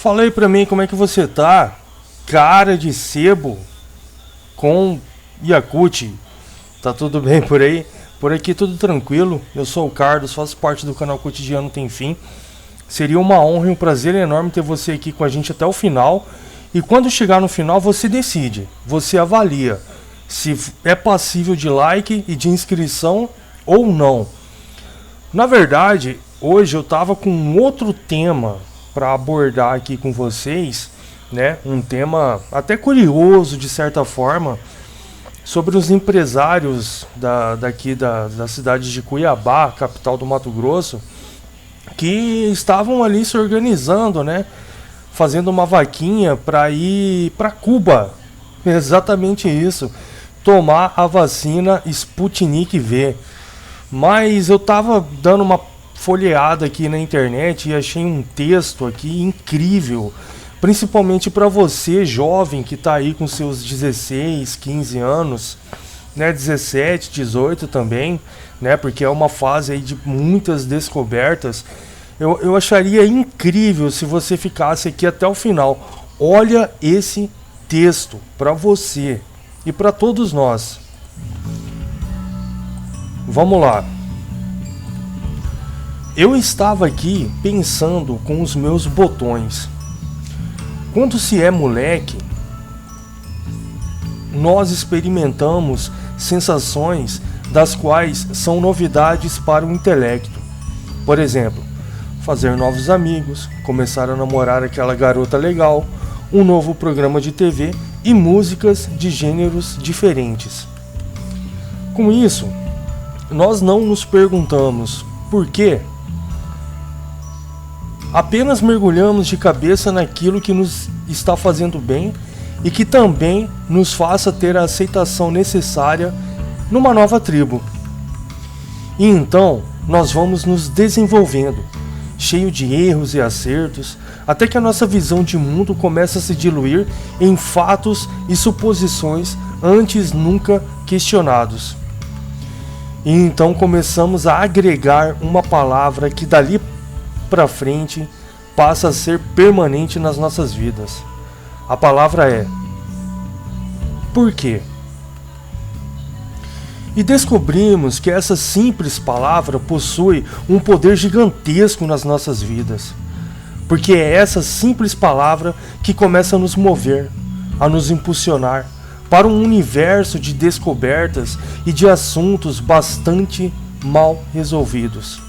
Fala aí pra mim como é que você tá, cara de sebo com Yakult. Tá tudo bem por aí? Por aqui tudo tranquilo. Eu sou o Carlos, faço parte do canal Cotidiano Tem Fim. Seria uma honra e um prazer enorme ter você aqui com a gente até o final. E quando chegar no final você decide, você avalia se é passível de like e de inscrição ou não. Na verdade, hoje eu tava com um outro tema para abordar aqui com vocês, né? Um tema até curioso de certa forma, sobre os empresários daqui da cidade de Cuiabá, capital do Mato Grosso, que estavam ali se organizando, né? Fazendo uma vaquinha para ir para Cuba, exatamente isso, tomar a vacina Sputnik V. Mas eu tava dando uma folheada aqui na internet e achei um texto aqui incrível, principalmente para você jovem que tá aí com seus 16, 15 anos, né, 17, 18 também, né, porque é uma fase aí de muitas descobertas. Eu acharia incrível se você ficasse aqui até o final. Olha esse texto para você e para todos nós. Vamos lá. Eu estava aqui pensando com os meus botões. Quando se é moleque, nós experimentamos sensações das quais são novidades para o intelecto. Por exemplo, fazer novos amigos, começar a namorar aquela garota legal, um novo programa de TV e músicas de gêneros diferentes. Com isso, nós não nos perguntamos por quê. Apenas mergulhamos de cabeça naquilo que nos está fazendo bem e que também nos faça ter a aceitação necessária numa nova tribo. E então nós vamos nos desenvolvendo, cheio de erros e acertos, até que a nossa visão de mundo começa a se diluir em fatos e suposições antes nunca questionados. E então começamos a agregar uma palavra que dali para frente passa a ser permanente nas nossas vidas. A palavra é por quê? E descobrimos que essa simples palavra possui um poder gigantesco nas nossas vidas, porque é essa simples palavra que começa a nos mover, a nos impulsionar para um universo de descobertas e de assuntos bastante mal resolvidos.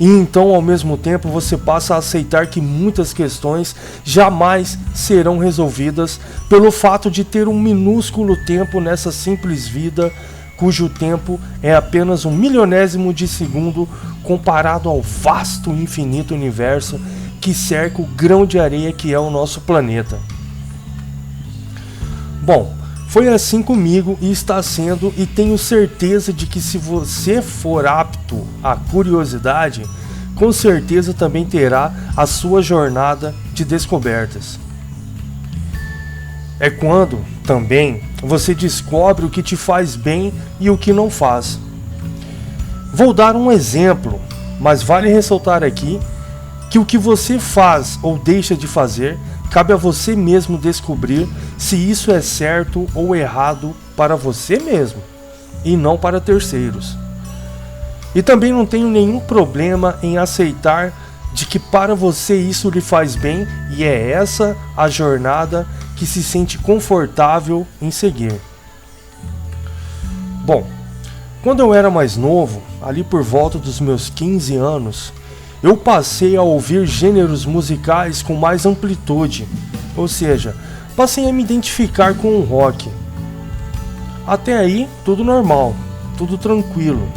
E então, ao mesmo tempo, você passa a aceitar que muitas questões jamais serão resolvidas pelo fato de ter um minúsculo tempo nessa simples vida, cujo tempo é apenas 1/1000º de segundo comparado ao vasto e infinito universo que cerca o grão de areia que é o nosso planeta. Bom, foi assim comigo e está sendo, e tenho certeza de que se você for apto à curiosidade, com certeza também terá a sua jornada de descobertas. É quando, também, você descobre o que te faz bem e o que não faz. Vou dar um exemplo, mas vale ressaltar aqui que o que você faz ou deixa de fazer cabe a você mesmo descobrir se isso é certo ou errado para você mesmo e não para terceiros. E também não tenho nenhum problema em aceitar de que para você isso lhe faz bem e é essa a jornada que se sente confortável em seguir. Bom, quando eu era mais novo, ali por volta dos meus 15 anos, eu passei a ouvir gêneros musicais com mais amplitude, ou seja, passei a me identificar com o rock. Até aí, tudo normal, tudo tranquilo.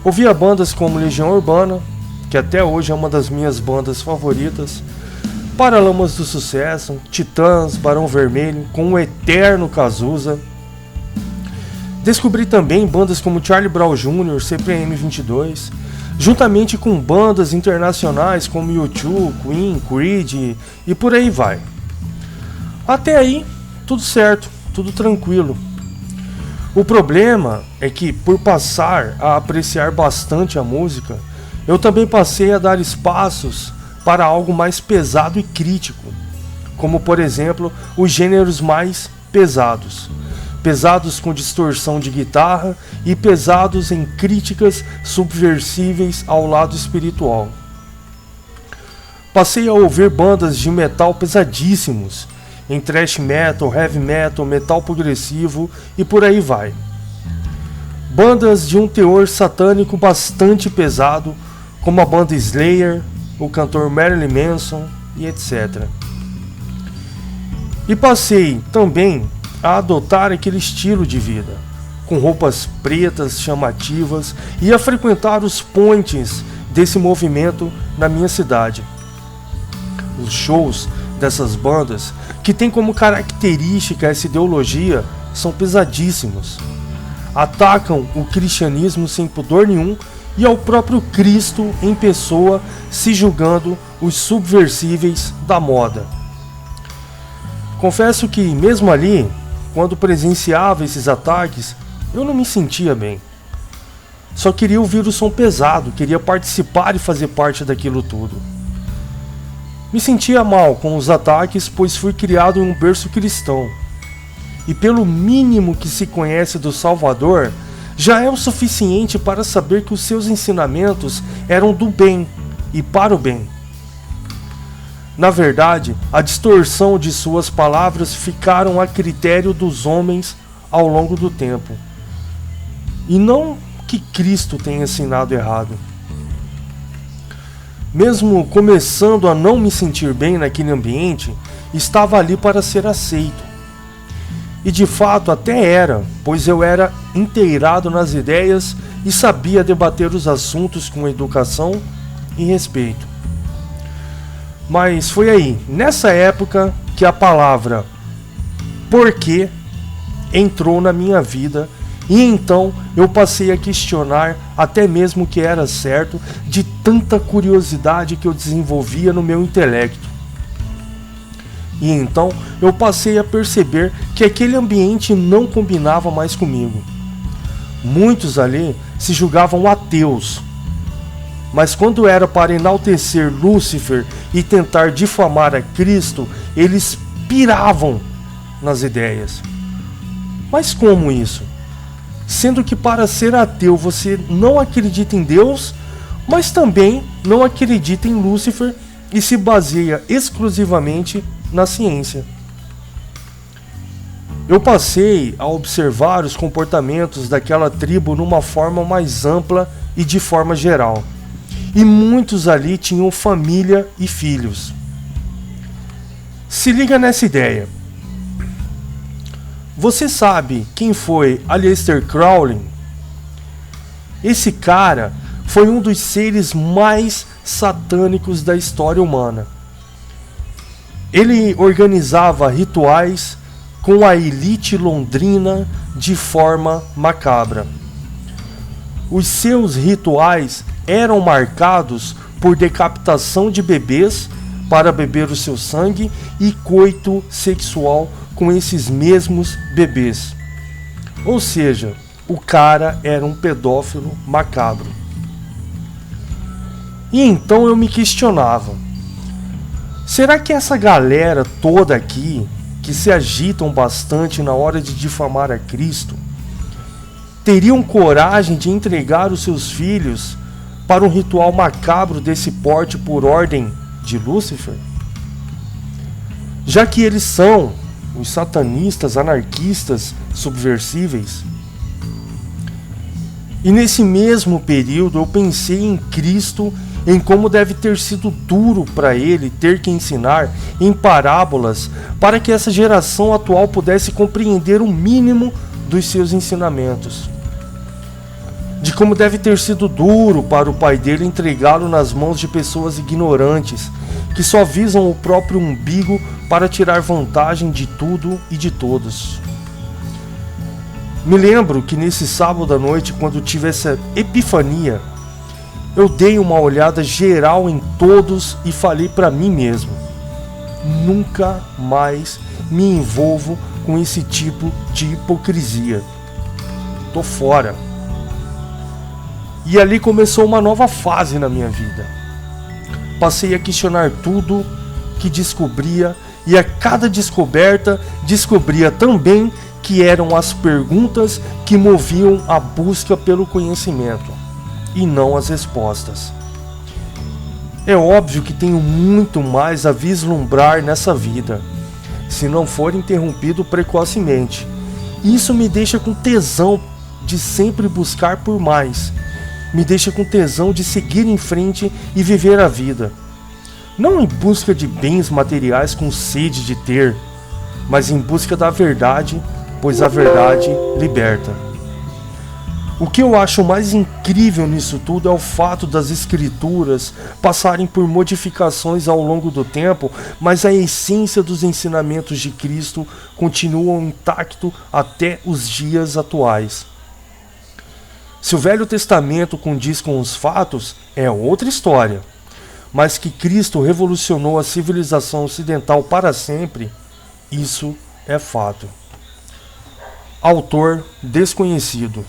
Ouvia bandas como Legião Urbana, que até hoje é uma das minhas bandas favoritas, Paralamas do Sucesso, Titãs, Barão Vermelho, com o eterno Cazuza. Descobri também bandas como Charlie Brown Jr., CPM 22, juntamente com bandas internacionais como U2, Queen, Creed e por aí vai. Até aí, tudo certo, tudo tranquilo. O problema é que, por passar a apreciar bastante a música, eu também passei a dar espaços para algo mais pesado e crítico, como por exemplo os gêneros mais pesados. Pesados com distorção de guitarra e pesados em críticas subversíveis ao lado espiritual. Passei a ouvir bandas de metal pesadíssimos, em thrash metal, heavy metal, metal progressivo e por aí vai. Bandas de um teor satânico bastante pesado, como a banda Slayer, o cantor Marilyn Manson e etc. E passei também a adotar aquele estilo de vida, com roupas pretas chamativas, e a frequentar os pontes desse movimento na minha cidade. Os shows dessas bandas, que têm como característica essa ideologia, são pesadíssimos. Atacam o cristianismo sem pudor nenhum e ao próprio Cristo em pessoa, se julgando os subversíveis da moda. Confesso que mesmo ali, quando presenciava esses ataques, eu não me sentia bem. Só queria ouvir o som pesado, queria participar e fazer parte daquilo tudo. Me sentia mal com os ataques, pois fui criado em um berço cristão. E pelo mínimo que se conhece do Salvador, já é o suficiente para saber que os seus ensinamentos eram do bem e para o bem. Na verdade, a distorção de suas palavras ficaram a critério dos homens ao longo do tempo. E não que Cristo tenha ensinado errado. Mesmo começando a não me sentir bem naquele ambiente, estava ali para ser aceito. E de fato até era, pois eu era inteirado nas ideias e sabia debater os assuntos com educação e respeito. Mas foi aí, nessa época, que a palavra porquê entrou na minha vida, e então eu passei a questionar até mesmo o que era certo, de tanta curiosidade que eu desenvolvia no meu intelecto. E então eu passei a perceber que aquele ambiente não combinava mais comigo. Muitos ali se julgavam ateus, mas quando era para enaltecer Lúcifer e tentar difamar a Cristo, eles piravam nas ideias. Mas como isso? Sendo que para ser ateu você não acredita em Deus, mas também não acredita em Lúcifer e se baseia exclusivamente na ciência. Eu passei a observar os comportamentos daquela tribo numa forma mais ampla e de forma geral. E muitos ali tinham família e filhos. Se liga nessa ideia. Você sabe quem foi Aleister Crowley? Esse cara foi um dos seres mais satânicos da história humana. Ele organizava rituais com a elite londrina de forma macabra. Os seus rituais eram marcados por decapitação de bebês para beber o seu sangue e coito sexual com esses mesmos bebês. Ou seja, o cara era um pedófilo macabro. E então eu me questionava: será que essa galera toda aqui, que se agitam bastante na hora de difamar a Cristo, teriam coragem de entregar os seus filhos para um ritual macabro desse porte por ordem de Lúcifer? Já que eles são os satanistas, anarquistas, subversíveis. E nesse mesmo período eu pensei em Cristo, em como deve ter sido duro para ele ter que ensinar em parábolas para que essa geração atual pudesse compreender o mínimo dos seus ensinamentos. De como deve ter sido duro para o pai dele entregá-lo nas mãos de pessoas ignorantes, que só visam o próprio umbigo para tirar vantagem de tudo e de todos. Me lembro que nesse sábado à noite, quando tive essa epifania, eu dei uma olhada geral em todos e falei para mim mesmo: nunca mais me envolvo com esse tipo de hipocrisia. Tô fora. E ali começou uma nova fase na minha vida. passei a questionar tudo que descobria, e a cada descoberta descobria também que eram as perguntas que moviam a busca pelo conhecimento, e não as respostas. É óbvio que tenho muito mais a vislumbrar nessa vida, se não for interrompido precocemente. Isso me deixa com tesão de sempre buscar por mais. Me deixa com tesão de seguir em frente e viver a vida. Não em busca de bens materiais com sede de ter, mas em busca da verdade, pois a verdade liberta. O que eu acho mais incrível nisso tudo é o fato das escrituras passarem por modificações ao longo do tempo, mas a essência dos ensinamentos de Cristo continuam intacto até os dias atuais. Se o Velho Testamento condiz com os fatos, é outra história, mas que Cristo revolucionou a civilização ocidental para sempre, isso é fato. Autor desconhecido.